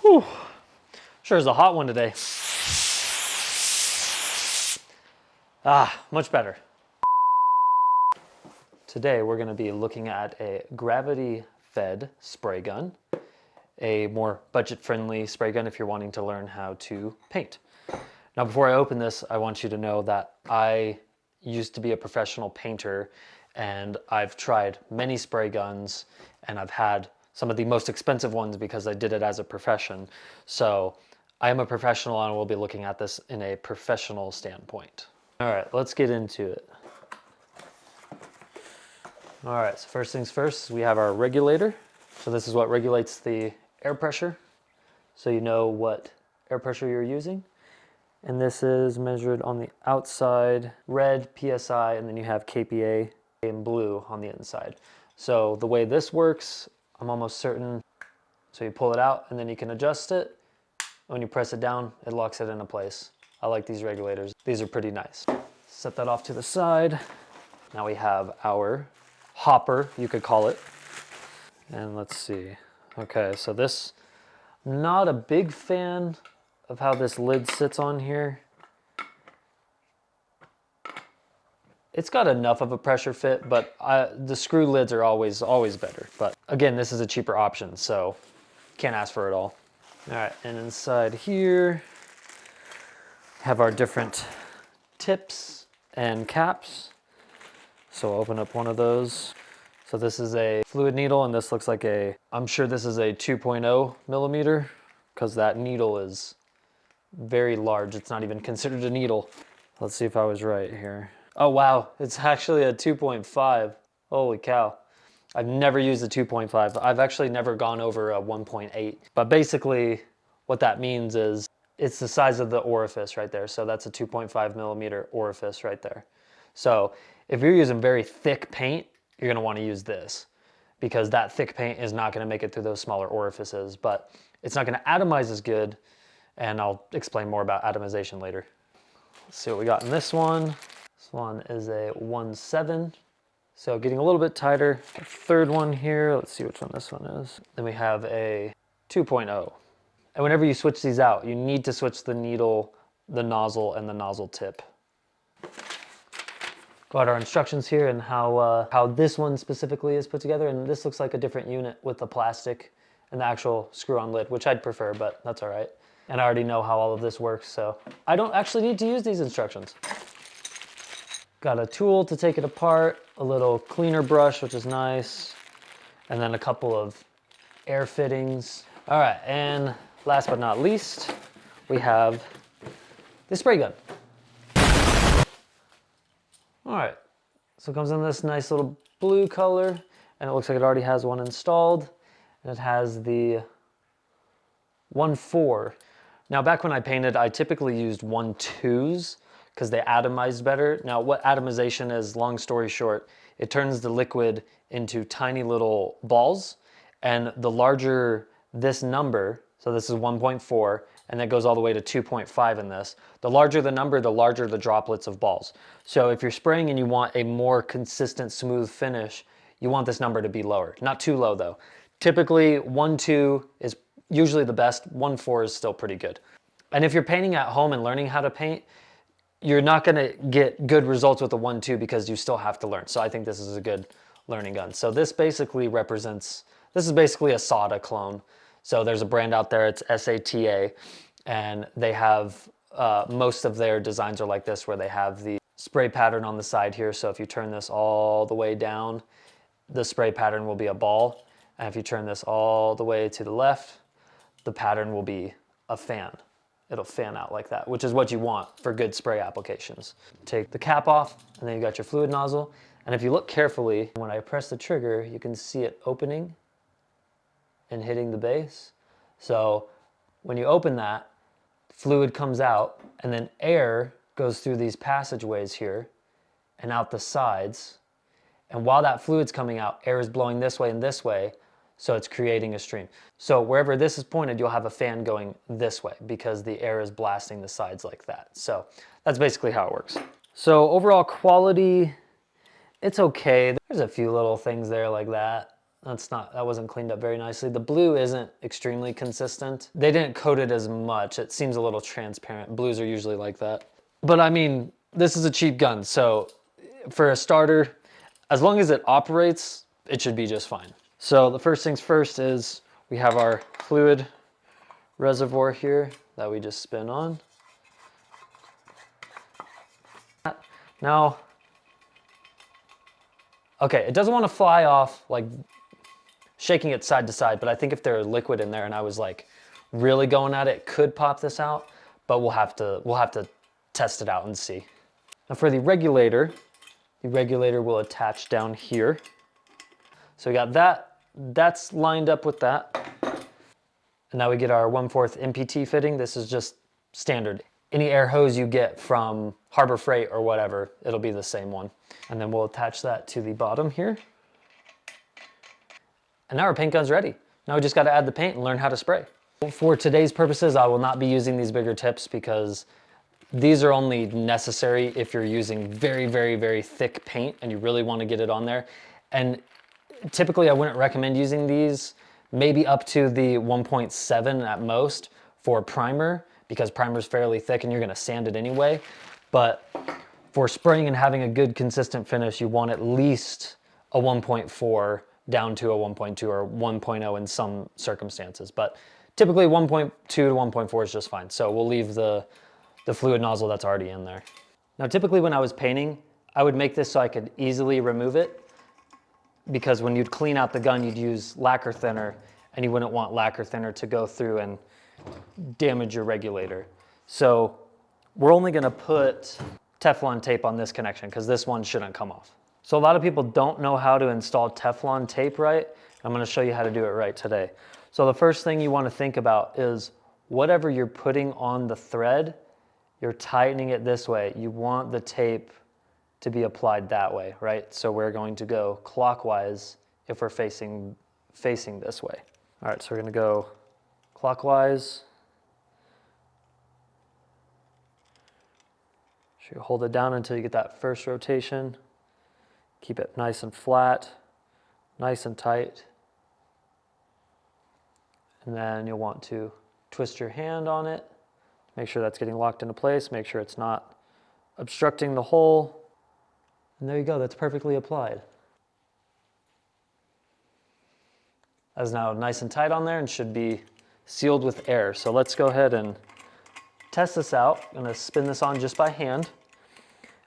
Whew. Sure is a hot one today. Ah, much better. Today we're going to be looking at a gravity-fed spray gun, a more budget-friendly spray gun if you're wanting to learn how to paint. Now before I open this, I want you to know that I used to be a professional painter and I've tried many spray guns and I've had some of the most expensive ones because I did it as a profession. So I am a professional and we'll be looking at this in a professional standpoint. All right, let's get into it. All right, so first things first, we have our regulator. So this is what regulates the air pressure, so you know what air pressure you're using. And this is measured on the outside, red PSI, and then you have KPA in blue on the inside. So the way this works, I'm almost certain, so you pull it out and then you can adjust it. When you press it down, it locks it into place. I like these regulators. These are pretty nice. Set that off to the side. Now we have our hopper, you could call it. And let's see. Okay, so this, not a big fan of how this lid sits on here. It's got enough of a pressure fit, but the screw lids are always better. But again, this is a cheaper option, so can't ask for it all. All right, and inside here, have our different tips and caps. So open up one of those. So this is a fluid needle, and this looks like I'm sure this is a 2.0 millimeter, because that needle is very large. It's not even considered a needle. Let's see if I was right here. Oh wow, it's actually a 2.5. Holy cow. I've never used a 2.5. I've actually never gone over a 1.8. But basically what that means is it's the size of the orifice right there. So that's a 2.5 millimeter orifice right there. So if you're using very thick paint, you're gonna wanna use this, because that thick paint is not gonna make it through those smaller orifices, but it's not gonna atomize as good, and I'll explain more about atomization later. Let's see what we got in this one. This one is a 1.7, so getting a little bit tighter. The third one here, let's see which one this one is. Then we have a 2.0. And whenever you switch these out, you need to switch the needle, the nozzle, and the nozzle tip. Got our instructions here and how this one specifically is put together, and this looks like a different unit with the plastic and the actual screw-on lid, which I'd prefer, but that's all right. And I already know how all of this works, so I don't actually need to use these instructions. Got a tool to take it apart, a little cleaner brush, which is nice, and then a couple of air fittings. All right, and last but not least, we have the spray gun. All right, so it comes in this nice little blue color, and it looks like it already has one installed, and it has the 1.4. Now, back when I painted, I typically used 1.2s because they atomized better. Now, what atomization is, long story short, it turns the liquid into tiny little balls, and the larger this number, so this is 1.4, and that goes all the way to 2.5 in this. The larger the number, the larger the droplets of balls. So if you're spraying and you want a more consistent, smooth finish, you want this number to be lower. Not too low though. Typically 1.2 is usually the best, 1.4 is still pretty good. And if you're painting at home and learning how to paint, you're not gonna get good results with a 1.2 because you still have to learn. So I think this is a good learning gun. So this basically represents, this is basically a SATA clone. So there's a brand out there, it's SATA, and they have, most of their designs are like this, where they have the spray pattern on the side here. So if you turn this all the way down, the spray pattern will be a ball. And if you turn this all the way to the left, the pattern will be a fan. It'll fan out like that, which is what you want for good spray applications. Take the cap off, and then you got your fluid nozzle. And if you look carefully, when I press the trigger, you can see it opening and hitting the base. So when you open that, fluid comes out, and then air goes through these passageways here and out the sides. And while that fluid's coming out, air is blowing this way and this way, so it's creating a stream. So wherever this is pointed, you'll have a fan going this way because the air is blasting the sides like that. So that's basically how it works. So overall quality, it's okay. There's a few little things there like that. that wasn't cleaned up very nicely. The blue isn't extremely consistent. They didn't coat it as much. It seems a little transparent. Blues are usually like that. But I mean, this is a cheap gun, so for a starter, as long as it operates, it should be just fine. So the first things first is we have our fluid reservoir here that we just spin on. Now, okay, it doesn't want to fly off like shaking it side to side, but I think if there's liquid in there and I was like really going at it, it could pop this out, but we'll have to test it out and see. Now for the regulator will attach down here. So we got that's lined up with that. And now we get our 1/4 MPT fitting. This is just standard. Any air hose you get from Harbor Freight or whatever, it'll be the same one. And then we'll attach that to the bottom here. And now our paint gun's ready. Now we just got to add the paint and learn how to spray. For today's purposes, I will not be using these bigger tips because these are only necessary if you're using very, very, very thick paint and you really want to get it on there. And typically I wouldn't recommend using these, maybe up to the 1.7 at most for primer, because primer's fairly thick and you're going to sand it anyway. But for spraying and having a good consistent finish, you want at least a 1.4 down to a 1.2 or 1.0 in some circumstances. But typically 1.2 to 1.4 is just fine. So we'll leave the fluid nozzle that's already in there. Now typically when I was painting, I would make this so I could easily remove it, because when you'd clean out the gun, you'd use lacquer thinner, and you wouldn't want lacquer thinner to go through and damage your regulator. So we're only gonna put Teflon tape on this connection because this one shouldn't come off. So a lot of people don't know how to install Teflon tape right. I'm gonna show you how to do it right today. So the first thing you wanna think about is whatever you're putting on the thread, you're tightening it this way. You want the tape to be applied that way, right? So we're going to go clockwise if we're facing this way. All right, so we're gonna go clockwise. So you hold it down until you get that first rotation. Keep it nice and flat, nice and tight. And then you'll want to twist your hand on it. Make sure that's getting locked into place. Make sure it's not obstructing the hole. And there you go, that's perfectly applied. That's now nice and tight on there and should be sealed with air. So let's go ahead and test this out. I'm gonna spin this on just by hand.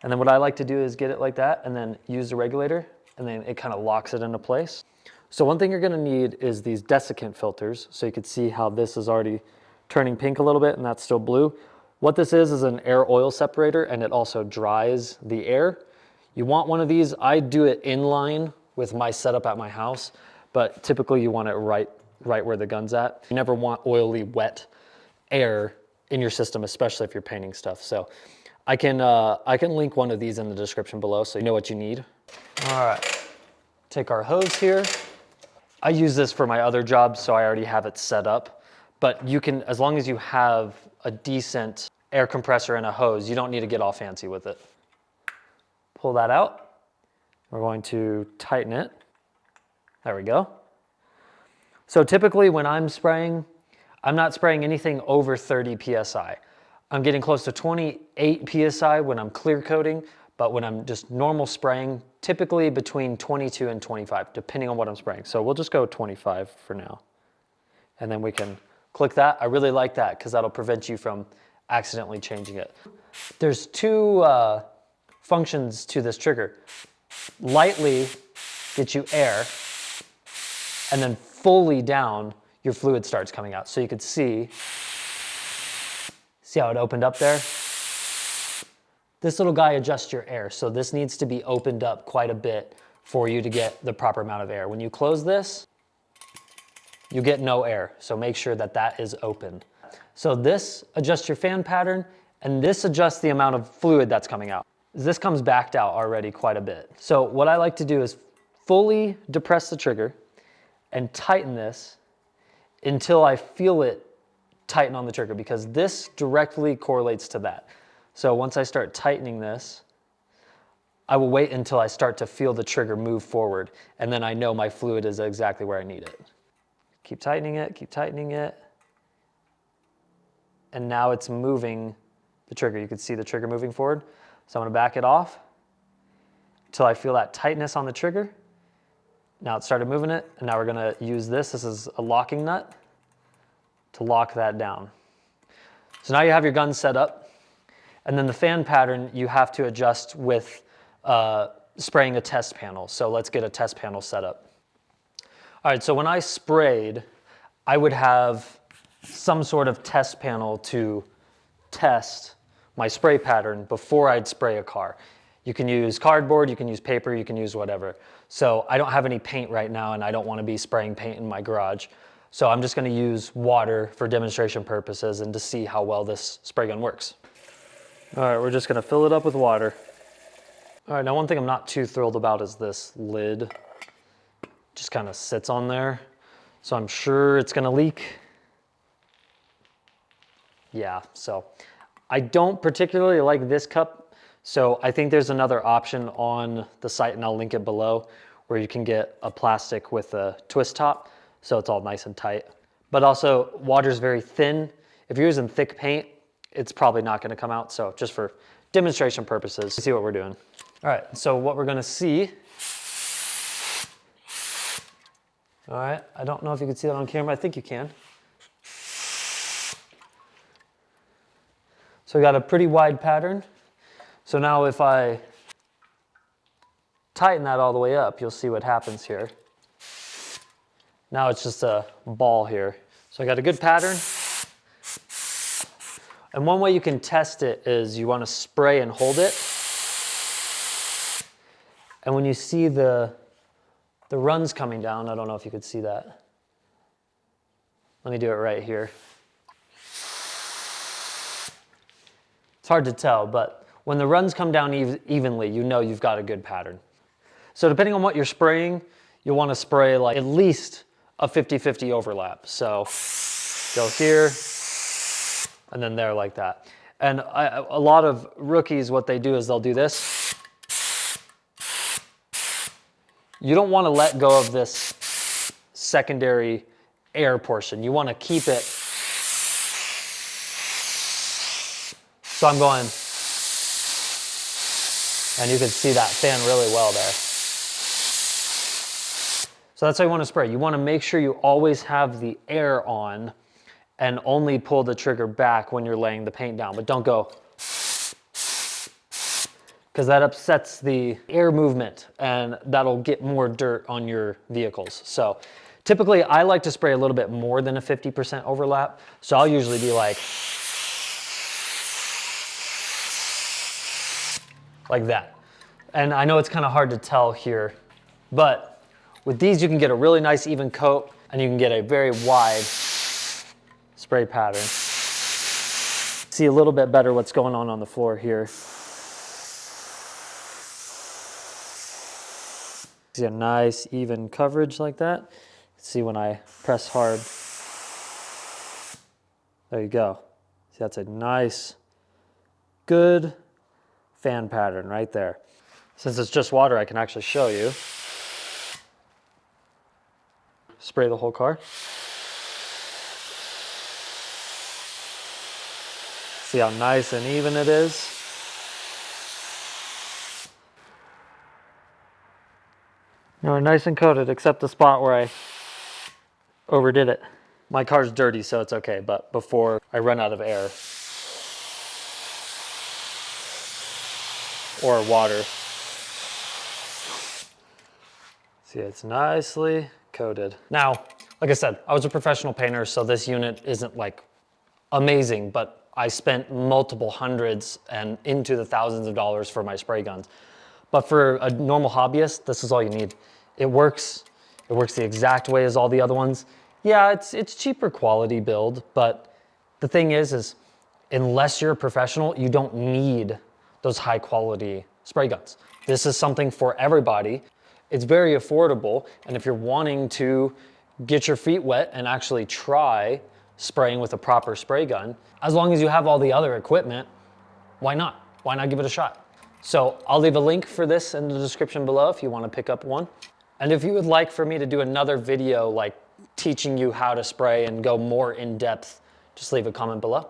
And then what I like to do is get it like that and then use the regulator, and then it kind of locks it into place. So one thing you're gonna need is these desiccant filters. So you can see how this is already turning pink a little bit and that's still blue. What this is an air oil separator, and it also dries the air. You want one of these. I do it in line with my setup at my house, but typically you want it right where the gun's at. You never want oily, wet air in your system, especially if you're painting stuff. So I can link one of these in the description below so you know what you need. All right, take our hose here. I use this for my other jobs, so I already have it set up. But you can, as long as you have a decent air compressor and a hose, you don't need to get all fancy with it. Pull that out. We're going to tighten it. There we go. So typically when I'm spraying, I'm not spraying anything over 30 PSI. I'm getting close to 28 PSI when I'm clear coating, but when I'm just normal spraying, typically between 22 and 25, depending on what I'm spraying. So we'll just go 25 for now. And then we can click that. I really like that because that'll prevent you from accidentally changing it. There's two functions to this trigger. Lightly gets you air, and then fully down, your fluid starts coming out. So you could see how it opened up there? This little guy adjusts your air, so this needs to be opened up quite a bit for you to get the proper amount of air. When you close this, you get no air, so make sure that that is open. So this adjusts your fan pattern, and this adjusts the amount of fluid that's coming out. This comes backed out already quite a bit. So what I like to do is fully depress the trigger and tighten this until I feel it tighten on the trigger, because this directly correlates to that. So once I start tightening this, I will wait until I start to feel the trigger move forward, and then I know my fluid is exactly where I need it. Keep tightening it, keep tightening it. And now it's moving the trigger. You can see the trigger moving forward. So I'm gonna back it off until I feel that tightness on the trigger. Now it started moving it, and now we're gonna use this. This is a locking nut to lock that down. So now you have your gun set up, and then the fan pattern you have to adjust with spraying a test panel. So let's get a test panel set up. All right, so when I sprayed, I would have some sort of test panel to test my spray pattern before I'd spray a car. You can use cardboard, you can use paper, you can use whatever. So I don't have any paint right now, and I don't want to be spraying paint in my garage. So I'm just going to use water for demonstration purposes and to see how well this spray gun works. All right, we're just going to fill it up with water. All right, now one thing I'm not too thrilled about is this lid. Just kind of sits on there. So I'm sure it's going to leak. Yeah, so I don't particularly like this cup. So I think there's another option on the site, and I'll link it below, where you can get a plastic with a twist top. So it's all nice and tight. But also, water's very thin. If you're using thick paint, it's probably not going to come out. So just for demonstration purposes, see what we're doing. All right, so what we're going to see. All right, I don't know if you can see that on camera. I think you can. So we got a pretty wide pattern. So now if I tighten that all the way up, you'll see what happens here. Now it's just a ball here. So I got a good pattern. And one way you can test it is you want to spray and hold it. And when you see the runs coming down, I don't know if you could see that. Let me do it right here. It's hard to tell, but when the runs come down evenly, you know you've got a good pattern. So depending on what you're spraying, you'll want to spray like at least a 50-50 overlap. So go here and then there like that. And a lot of rookies, what they do is they'll do this. You don't want to let go of this secondary air portion. You want to keep it. So I'm going, and you can see that fan really well there. So that's how you want to spray. You want to make sure you always have the air on and only pull the trigger back when you're laying the paint down, but don't go, because that upsets the air movement and that'll get more dirt on your vehicles. So typically I like to spray a little bit more than a 50% overlap. So I'll usually be like that. And I know it's kind of hard to tell here, but with these you can get a really nice even coat and you can get a very wide spray pattern. See a little bit better what's going on the floor here. See a nice even coverage like that. See when I press hard. There you go. See, that's a nice, good fan pattern right there. Since it's just water, I can actually show you. Spray the whole car. See how nice and even it is? Now we're nice and coated, except the spot where I overdid it. My car's dirty, so it's okay, but before I run out of air or water. See, it's nicely coated. Now, like I said, I was a professional painter, so this unit isn't like amazing, but I spent multiple hundreds and into the thousands of dollars for my spray guns. But for a normal hobbyist, this is all you need. It works the exact way as all the other ones. Yeah, it's cheaper quality build, but the thing is unless you're a professional, you don't need those high quality spray guns. This is something for everybody. It's very affordable, and if you're wanting to get your feet wet and actually try spraying with a proper spray gun, as long as you have all the other equipment, why not? Why not give it a shot? So I'll leave a link for this in the description below if you want to pick up one. And if you would like for me to do another video like teaching you how to spray and go more in depth, just leave a comment below.